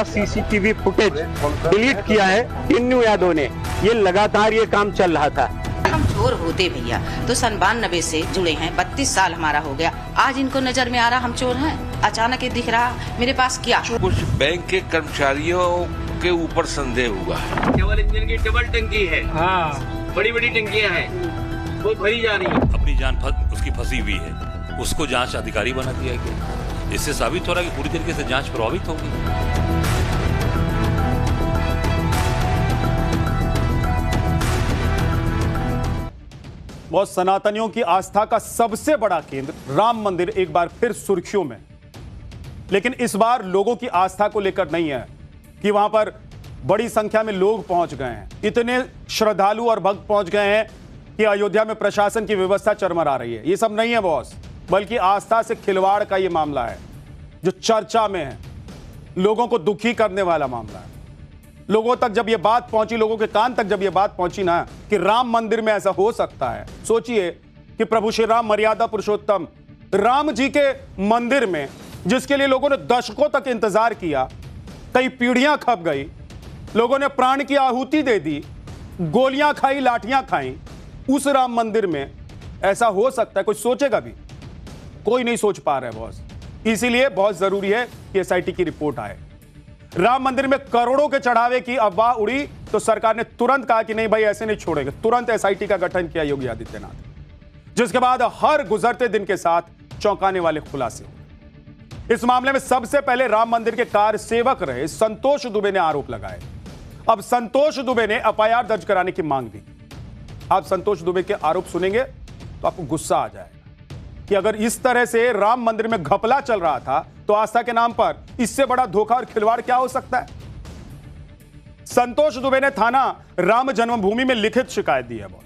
CCTV footage delete किया है टिन्नू यादव ने। ये लगातार ये काम चल रहा था। हम चोर होते भैया तो 97 से जुड़े हैं, 32 साल हमारा हो गया। आज इनको नजर में आ रहा हम चोर हैं, अचानक ये दिख रहा मेरे पास क्या। कुछ बैंक के कर्मचारियों के ऊपर संदेह हुआ है। केवल इंजन की डबल टंकी है, हाँ बड़ी बड़ी टंकियां हैं, वो भरी जा रही है। अपनी जान उसकी फंसी हुई है, उसको जांच अधिकारी बना दिया गया। इससे साबित हो रहा है कि पूरी तरीके से जांच प्रभावित होगी। बहुत सनातनियों की आस्था का सबसे बड़ा केंद्र राम मंदिर एक बार फिर सुर्खियों में, लेकिन इस बार लोगों की आस्था को लेकर नहीं है कि वहां पर बड़ी संख्या में लोग पहुंच गए हैं, इतने श्रद्धालु और भक्त पहुंच गए हैं कि अयोध्या में प्रशासन की व्यवस्था चरमरा रही है। ये सब नहीं है बॉस, बल्कि आस्था से खिलवाड़ का ये मामला है जो चर्चा में है, लोगों को दुखी करने वाला मामला है। लोगों तक जब ये बात पहुंची, लोगों के कान तक जब ये बात पहुंची ना कि राम मंदिर में ऐसा हो सकता है, सोचिए कि प्रभु श्री राम मर्यादा पुरुषोत्तम राम जी के मंदिर में, जिसके लिए लोगों ने दशकों तक इंतजार किया, कई पीढ़ियां खप गई, लोगों ने प्राण की आहुति दे दी, गोलियां खाई, लाठियां खाई, उस राम मंदिर में ऐसा हो सकता है? कोई सोचेगा भी? कोई नहीं सोच पा रहा है बॉस। इसीलिए बहुत जरूरी है कि एसआईटी की रिपोर्ट आए। राम मंदिर में करोड़ों के चढ़ावे की अफवाह उड़ी तो सरकार ने तुरंत कहा कि नहीं भाई ऐसे नहीं छोड़ेंगे। तुरंत एसआईटी का गठन किया योगी आदित्यनाथ, जिसके बाद हर गुजरते दिन के साथ चौंकाने वाले खुलासे हुए। इस मामले में सबसे पहले राम मंदिर के कार सेवक रहे संतोष दुबे ने आरोप लगाए। अब संतोष दुबे ने एफआईआर दर्ज कराने की मांग भी। आप संतोष दुबे के आरोप सुनेंगे तो आपको गुस्सा आ जाएगा कि अगर इस तरह से राम मंदिर में घपला चल रहा था तो आस्था के नाम पर इससे बड़ा धोखा और खिलवाड़ क्या हो सकता है। संतोष दुबे ने थाना राम जन्मभूमि में लिखित शिकायत दी है बॉस,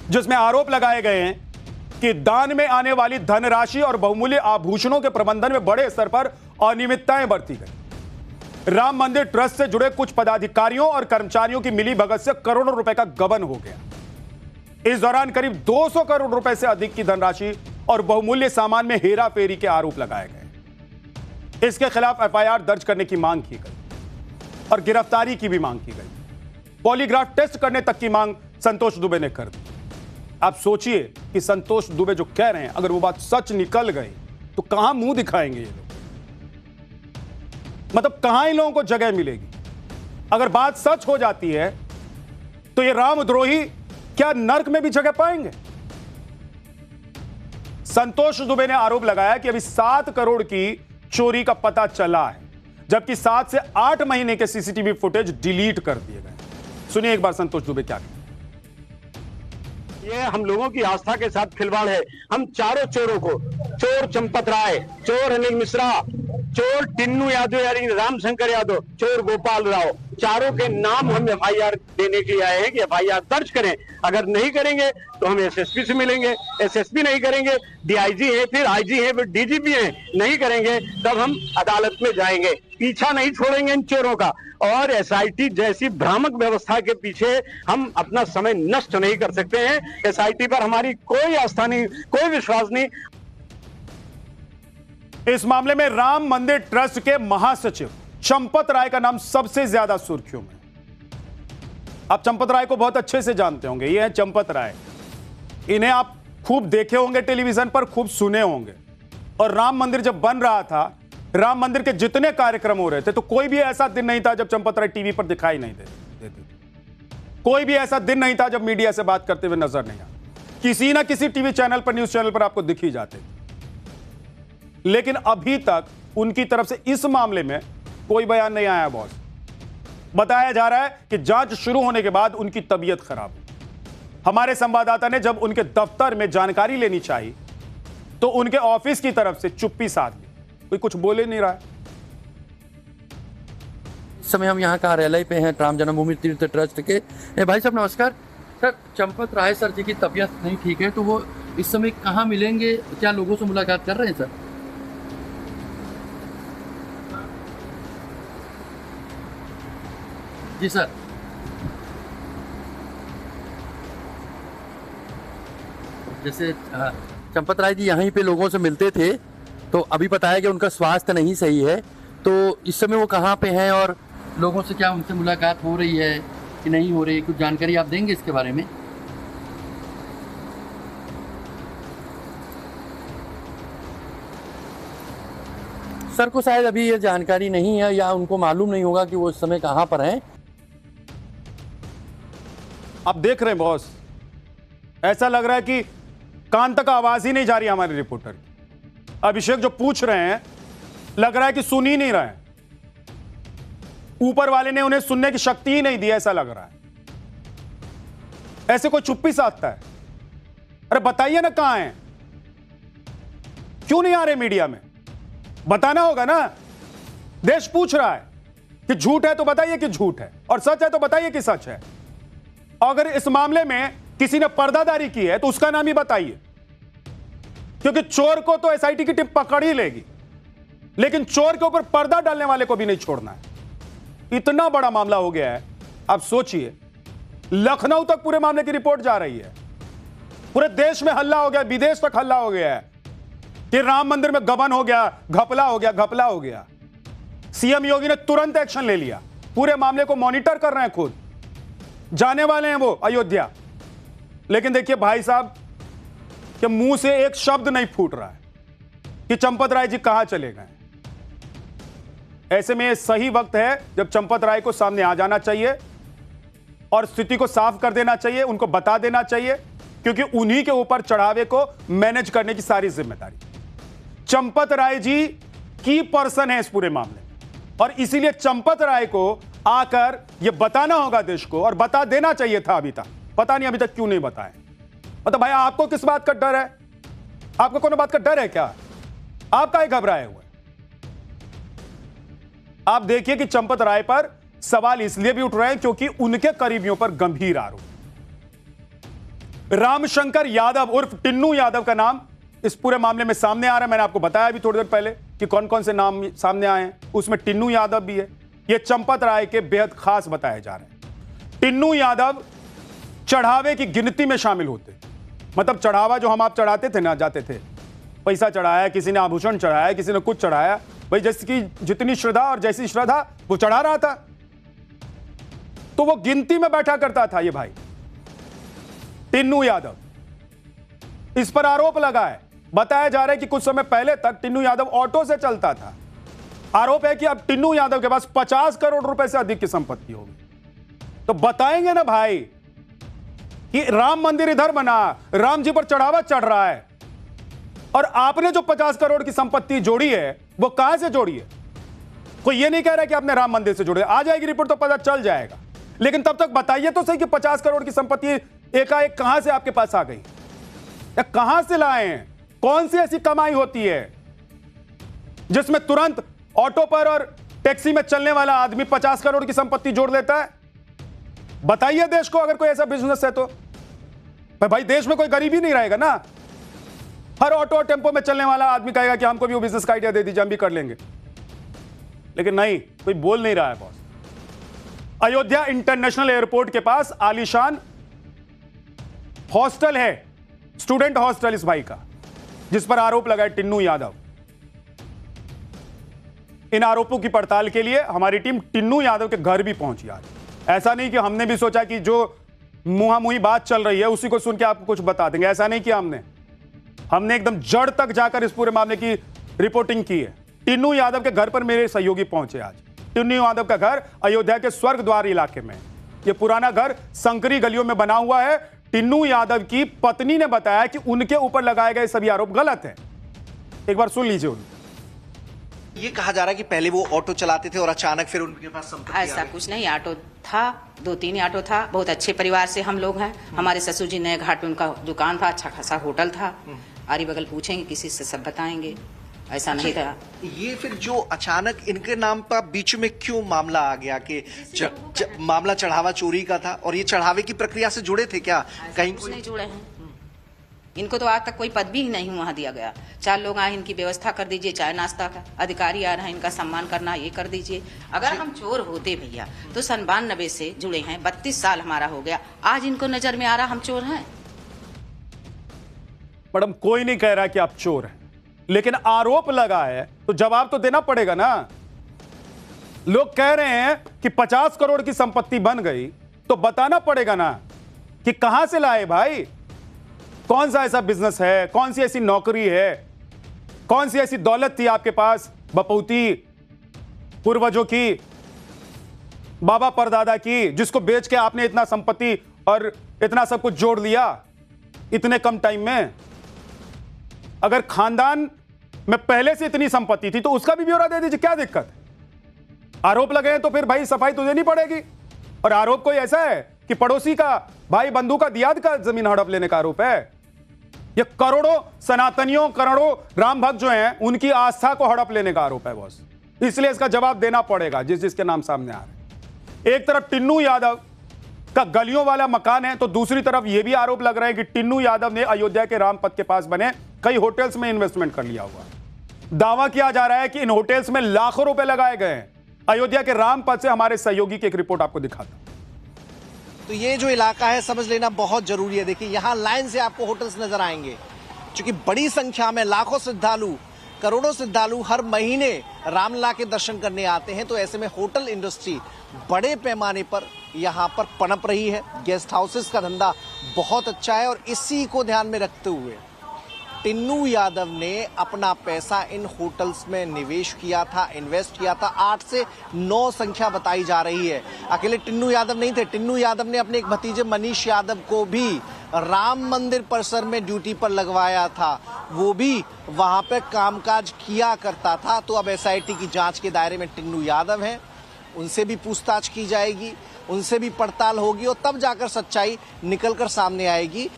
जिसमें आरोप लगाए गए हैं कि दान में आने वाली धनराशि और बहुमूल्य आभूषणों के प्रबंधन में बड़े स्तर पर अनियमितताएं बरती गई। राम मंदिर ट्रस्ट से जुड़े कुछ पदाधिकारियों और कर्मचारियों की मिली भगत से करोड़ों रुपए का गबन हो गया। इस दौरान करीब 200 करोड़ रुपए से अधिक की धनराशि और बहुमूल्य सामान में हेरा फेरी के आरोप लगाए गए। इसके खिलाफ एफआईआर दर्ज करने की मांग की गई और गिरफ्तारी की भी मांग की गई। पॉलीग्राफ टेस्ट करने तक की मांग संतोष दुबे ने कर दी। आप सोचिए कि संतोष दुबे जो कह रहे हैं, अगर वो बात सच निकल गई तो कहां मुंह दिखाएंगे ये लोग? मतलब कहां इन लोगों को जगह मिलेगी? अगर बात सच हो जाती है तो ये रामद्रोही क्या नर्क में भी जगह पाएंगे? संतोष दुबे ने आरोप लगाया कि अभी 7 करोड़ की चोरी का पता चला है, जबकि 7 से 8 महीने के सीसीटीवी फुटेज डिलीट कर दिए गए। सुनिए एक बार संतोष दुबे क्या कहते हैं। ये हम लोगों की आस्था के साथ खिलवाड़ है। हम चारों चोरों को, चोर चंपत राय, चोर अनिल मिश्रा, चोर टिन्नू यादव यानी रामशंकर यादव, चोर गोपाल राव, चारों के नाम हम एफआईआर देने के लिए आए हैं कि एफआईआर दर्ज करें। अगर नहीं करेंगे तो हम एसएसपी से मिलेंगे, एसएसपी नहीं करेंगे, डीआईजी है, फिर आईजी है, फिर डीजीपी है, नहीं करेंगे तब हम अदालत में जाएंगे। पीछा नहीं छोड़ेंगे इन चोरों का। और एसआईटी जैसी भ्रामक व्यवस्था के पीछे हम अपना समय नष्ट नहीं कर सकते हैं। एसआईटी पर हमारी कोई आस्था नहीं, कोई विश्वास नहीं। इस मामले में राम मंदिर ट्रस्ट के महासचिव चंपत राय का नाम सबसे ज्यादा सुर्खियों में। आप चंपत राय को बहुत अच्छे से जानते होंगे। ये है चंपत राय, इन्हें आप खूब देखे होंगे टेलीविजन पर, खूब सुने होंगे। और राम मंदिर जब बन रहा था, राम मंदिर के जितने कार्यक्रम हो रहे थे, तो कोई भी ऐसा दिन नहीं था जब चंपत राय टीवी पर दिखाई नहीं देते थे। कोई भी ऐसा दिन नहीं था जब मीडिया से बात करते हुए नजर नहीं आते। किसी ना किसी टीवी चैनल पर, न्यूज चैनल पर आपको दिख ही जाते थे। लेकिन अभी तक उनकी तरफ से इस मामले में कोई बयान नहीं आया बॉस। बताया जा रहा है कि जांच शुरू होने के बाद उनकी तबीयत खराब हुई। हमारे संवाददाता ने जब उनके दफ्तर में जानकारी लेनी चाहिए तो उनके ऑफिस की तरफ से चुप्पी साध ली, कोई कुछ बोले नहीं रहा है। इस समय हम यहाँ कार्यालय पे हैं राम जन्मभूमि तीर्थ ट्रस्ट के। भाई साहब नमस्कार। सर, चंपत राय सर जी की तबीयत नहीं ठीक है, तो वो इस समय कहाँ मिलेंगे? क्या लोगों से मुलाकात कर रहे हैं सर? जी सर। जैसे चंपत राय जी यहीं पे लोगों से मिलते थे, तो अभी बताया कि उनका स्वास्थ्य नहीं सही है, तो इस समय वो कहाँ पे हैं और लोगों से क्या उनसे मुलाकात हो रही है कि नहीं हो रही, कुछ जानकारी आप देंगे इसके बारे में? सर को शायद अभी ये जानकारी नहीं है या उनको मालूम नहीं होगा कि वो इस समय कहाँ पर हैं। आप देख रहे हैं बॉस, ऐसा लग रहा है कि कान तक आवाज ही नहीं जा रही हमारे रिपोर्टर की। अभिषेक जो पूछ रहे हैं लग रहा है कि सुन ही नहीं रहे हैं, ऊपर वाले ने उन्हें सुनने की शक्ति ही नहीं दी, ऐसा लग रहा है। ऐसे कोई चुप्पी साधता है? अरे बताइए ना कहां हैं, क्यों नहीं आ रहे मीडिया में? बताना होगा ना। देश पूछ रहा है कि झूठ है तो बताइए कि झूठ है, और सच है तो बताइए कि सच है। अगर इस मामले में किसी ने पर्दादारी की है तो उसका नाम ही बताइए, क्योंकि चोर को तो एसआईटी की टीम पकड़ ही लेगी, लेकिन चोर के ऊपर पर्दा डालने वाले को भी नहीं छोड़ना है। इतना बड़ा मामला हो गया है। आप सोचिए, लखनऊ तक पूरे मामले की रिपोर्ट जा रही है, पूरे देश में हल्ला हो गया, विदेश तक हल्ला हो गया है कि राम मंदिर में गबन हो गया, घपला हो गया, घपला हो गया। सीएम योगी ने तुरंत एक्शन ले लिया, पूरे मामले को मॉनिटर कर रहे हैं, खुद जाने वाले हैं वो अयोध्या। लेकिन देखिए भाई साहब के मुंह से एक शब्द नहीं फूट रहा है कि चंपत राय जी कहां चले गए। ऐसे में सही वक्त है जब चंपत राय को सामने आ जाना चाहिए और स्थिति को साफ कर देना चाहिए, उनको बता देना चाहिए, क्योंकि उन्हीं के ऊपर चढ़ावे को मैनेज करने की सारी जिम्मेदारी चंपत राय जी की पर्सन है इस पूरे मामले में। और इसीलिए चंपत राय को आकर यह बताना होगा देश को, और बता देना चाहिए था अभी तक। पता नहीं अभी तक क्यों नहीं बताया। मतलब भाई आपको किस बात का डर है? आपको कोनो बात का डर है क्या? आप काहे घबराए हुए? आप देखिए कि चंपत राय पर सवाल इसलिए भी उठ रहे हैं क्योंकि उनके करीबियों पर गंभीर आरोप। रामशंकर यादव उर्फ टिन्नू यादव का नाम इस पूरे मामले में सामने आ रहा है। मैंने आपको बताया अभी थोड़ी देर पहले कि कौन कौन से नाम सामने आए हैं, उसमें टिन्नू यादव भी है। ये चंपत राय के बेहद खास बताए जा रहे हैं। टिन्नू यादव चढ़ावे की गिनती में शामिल होते, मतलब चढ़ावा जो हम आप चढ़ाते थे ना, जाते थे, पैसा चढ़ाया, किसी ने आभूषण चढ़ाया, किसी ने कुछ चढ़ाया, भाई जिसकी जितनी श्रद्धा और जैसी श्रद्धा वो चढ़ा रहा था, तो वो गिनती में बैठा करता था ये भाई टिन्नू यादव। इस पर आरोप लगा है, बताया जा रहा है कि कुछ समय पहले तक टिन्नू यादव ऑटो से चलता था। आरोप है कि अब टिन्नू यादव के पास 50 करोड़ रुपए से अधिक की संपत्ति होगी। तो बताएंगे ना भाई कि राम मंदिर इधर बना, राम जी पर चढ़ावा चढ़ रहा है, और आपने जो 50 करोड़ की संपत्ति जोड़ी है वो कहां से जोड़ी है? कोई ये नहीं कह रहा कि आपने राम मंदिर से जोड़ी। आ जाएगी रिपोर्ट तो पता चल जाएगा, लेकिन तब तक बताइए तो सही कि 50 करोड़ की संपत्ति एकाएक कहां से आपके पास आ गई, या कहां से लाए हैं? कौन सी ऐसी कमाई होती है जिसमें तुरंत ऑटो पर और टैक्सी में चलने वाला आदमी 50 करोड़ की संपत्ति जोड़ लेता है? बताइए देश को, अगर कोई ऐसा बिजनेस है तो। भाई देश में कोई गरीब ही नहीं रहेगा ना। हर ऑटो टेम्पो में चलने वाला आदमी कहेगा कि हमको भी वो बिजनेस का आइडिया दे दीजिए, हम भी कर लेंगे। लेकिन नहीं, कोई बोल नहीं रहा है बॉस। अयोध्या इंटरनेशनल एयरपोर्ट के पास आलीशान हॉस्टल है, स्टूडेंट हॉस्टल इस भाई का, जिस पर आरोप लगा है टिन्नू यादव। इन आरोपों की पड़ताल के लिए हमारी टीम टिन्नू यादव के घर भी पहुंची आज। ऐसा नहीं कि हमने भी सोचा कि जो मुंहामुही बात चल रही है उसी को सुन के आपको कुछ बता देंगे, ऐसा नहीं किया हमने एकदम जड़ तक जाकर इस पूरे मामले की रिपोर्टिंग की है। टिन्नू यादव के घर पर मेरे सहयोगी पहुंचे आज। टिन्नू यादव का घर अयोध्या के स्वर्ग द्वार इलाके में, यह पुराना घर संकरी गलियों में बना हुआ है। टिन्नू यादव की पत्नी ने बताया कि उनके ऊपर लगाए गए सभी आरोप गलत हैं। एक बार सुन लीजिए। ये कहा जा रहा है कि पहले वो ऑटो चलाते थे और अचानक फिर उनके पास संपत्ति ऐसा कुछ नहीं, ऑटो था, 2-3 ऑटो था। बहुत अच्छे परिवार से हम लोग हैं। हमारे ससुर जी नए घाट पे उनका दुकान था, अच्छा खासा होटल था। आरी बगल पूछेंगे किसी से, सब बताएंगे। ऐसा नहीं था। ये फिर जो अचानक इनके नाम पर बीच में क्यों मामला आ गया कि मामला चढ़ावा चोरी का था, और ये चढ़ावे की प्रक्रिया से जुड़े थे क्या? कहीं कुछ नहीं जुड़े हैं। इनको तो आज तक कोई पद भी नहीं वहाँ दिया गया। 4 लोग आए, इनकी व्यवस्था कर दीजिए, चाय नाश्ता का। अधिकारी आ रहे हैं, इनका सम्मान करना, ये कर दीजिए। अगर हम चोर होते भैया तो 92 से जुड़े हैं, 32 साल हमारा हो गया। आज इनको नजर में आ रहा हम चोर हैं? मैडम, कोई नहीं कह रहा कि आप चोर हैं, लेकिन आरोप लगा है तो जवाब तो देना पड़ेगा ना। लोग कह रहे हैं कि 50 करोड़ की संपत्ति बन गई तो बताना पड़ेगा ना कि कहां से लाए भाई, कौन सा ऐसा बिजनेस है, कौन सी ऐसी नौकरी है, कौन सी ऐसी दौलत थी आपके पास बपौती पूर्वजों की, बाबा परदादा की, जिसको बेच के आपने इतना संपत्ति और इतना सब कुछ जोड़ लिया इतने कम टाइम में। अगर खानदान में पहले से इतनी संपत्ति थी तो उसका भी ब्यौरा दे दीजिए, क्या दिक्कत है? आरोप लगे हैं तो फिर भाई सफाई तुझे नहीं पड़ेगी। और आरोप कोई ऐसा है कि पड़ोसी का, भाई बंधु का, दियाद का जमीन हड़प लेने का आरोप है। ये करोड़ों सनातनियों, करोड़ों राम भक्त जो हैं उनकी आस्था को हड़प लेने का आरोप है बॉस। इसलिए इसका जवाब देना पड़ेगा जिसके नाम सामने आ रहे हैं। एक तरफ टिन्नू यादव का गलियों वाला मकान है तो दूसरी तरफ यह भी आरोप लग रहा है कि टिन्नू यादव ने अयोध्या के रामपथ के पास बने कई होटल्स में इन्वेस्टमेंट कर लिया हुआ। दावा किया जा रहा है कि इन होटल्स में लाखों रुपए लगाए गए हैं। अयोध्या के रामपथ से हमारे सहयोगी की एक रिपोर्ट आपको दिखाता हूं। तो ये जो इलाका है समझ लेना बहुत जरूरी है। देखिए यहाँ लाइन से आपको होटल्स नजर आएंगे, क्योंकि बड़ी संख्या में लाखों श्रद्धालु, करोड़ों श्रद्धालु हर महीने रामलला के दर्शन करने आते हैं। तो ऐसे में होटल इंडस्ट्री बड़े पैमाने पर यहाँ पर पनप रही है। गेस्ट हाउसेस का धंधा बहुत अच्छा है और इसी को ध्यान में रखते हुए टिन्नू यादव ने अपना पैसा इन होटल्स में निवेश किया था, इन्वेस्ट किया था। 8 से 9 संख्या बताई जा रही है। अकेले टिन्नू यादव नहीं थे, टिन्नू यादव ने अपने एक भतीजे मनीष यादव को भी राम मंदिर परिसर में ड्यूटी पर लगवाया था। वो भी वहां पे कामकाज किया करता था। तो अब SIT की जांच के दायरे में टिन्नू यादव हैं, उनसे भी पूछताछ की जाएगी, उनसे भी पड़ताल होगी और तब जाकर सच्चाई निकलकर सामने आएगी।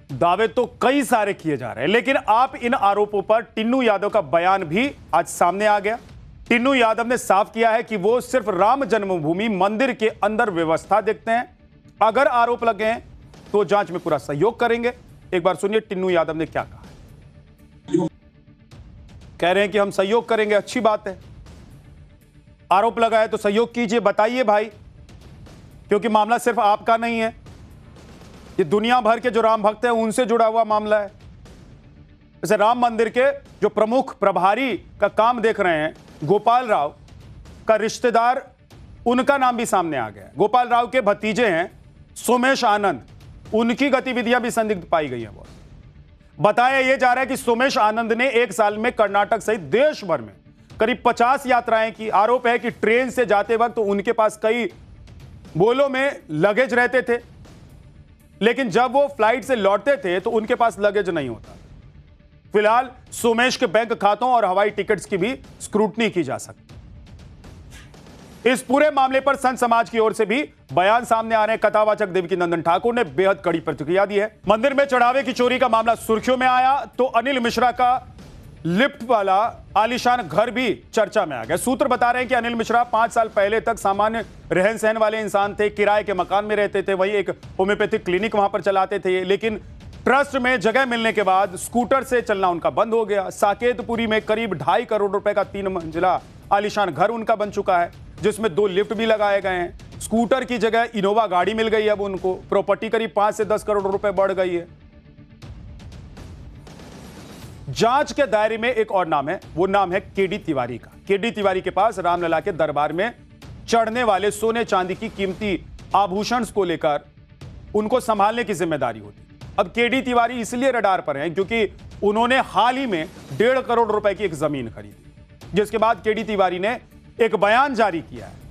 दावे तो कई सारे किए जा रहे हैं, लेकिन आप इन आरोपों पर टिन्नू यादव का बयान भी आज सामने आ गया। टिन्नू यादव ने साफ किया है कि वो सिर्फ राम जन्मभूमि मंदिर के अंदर व्यवस्था देखते हैं। अगर आरोप लगे हैं तो जांच में पूरा सहयोग करेंगे। एक बार सुनिए टिन्नू यादव ने क्या कहा है। कह रहे हैं कि हम सहयोग करेंगे, अच्छी बात है। आरोप लगा है तो सहयोग कीजिए, बताइए भाई, क्योंकि मामला सिर्फ आपका नहीं है, ये दुनिया भर के जो राम भक्त हैं उनसे जुड़ा हुआ मामला है। जैसे राम मंदिर के जो प्रमुख प्रभारी का काम देख रहे हैं, गोपाल राव का रिश्तेदार, उनका नाम भी सामने आ गया। गोपाल राव के भतीजे हैं सोमेश आनंद, उनकी गतिविधियां भी संदिग्ध पाई गई हैं। बहुत बताया यह जा रहा है कि सोमेश आनंद ने एक साल में कर्नाटक सहित देश भर में करीब 50 यात्राएं की। आरोप है कि ट्रेन से जाते वक्त तो उनके पास कई बोलों में लगेज रहते थे, लेकिन जब वो फ्लाइट से लौटते थे तो उनके पास लगेज नहीं होता। फिलहाल सोमेश के बैंक खातों और हवाई टिकट्स की भी स्क्रूटनी की जा सकती। इस पूरे मामले पर संत समाज की ओर से भी बयान सामने आ रहे हैं। कथावाचक देवकीनंदन ठाकुर ने बेहद कड़ी प्रतिक्रिया दी है। मंदिर में चढ़ावे की चोरी का मामला सुर्खियों में आया तो अनिल मिश्रा का लिफ्ट वाला आलीशान घर भी चर्चा में आ गया। सूत्र बता रहे हैं कि अनिल मिश्रा 5 साल पहले तक सामान्य रहन सहन वाले इंसान थे, किराए के मकान में रहते थे, वही एक होम्योपैथिक क्लिनिक वहां पर चलाते थे। लेकिन ट्रस्ट में जगह मिलने के बाद स्कूटर से चलना उनका बंद हो गया। साकेतपुरी में करीब 2.5 करोड़ रुपए का 3 मंजिला आलीशान घर उनका बन चुका है, जिसमें 2 लिफ्ट भी लगाए गए हैं। स्कूटर की जगह इनोवा गाड़ी मिल गई। अब उनको प्रॉपर्टी करीब 5 से 10 करोड़ रुपए बढ़ गई है। जांच के दायरे में एक और नाम है, वो नाम है केडी तिवारी का। केडी तिवारी के पास रामलला के दरबार में चढ़ने वाले सोने चांदी की कीमती आभूषण को लेकर उनको संभालने की जिम्मेदारी होती। अब केडी तिवारी इसलिए रडार पर हैं क्योंकि उन्होंने हाल ही में 1.5 करोड़ रुपए की एक जमीन खरीदी, जिसके बाद केडी तिवारी ने एक बयान जारी किया है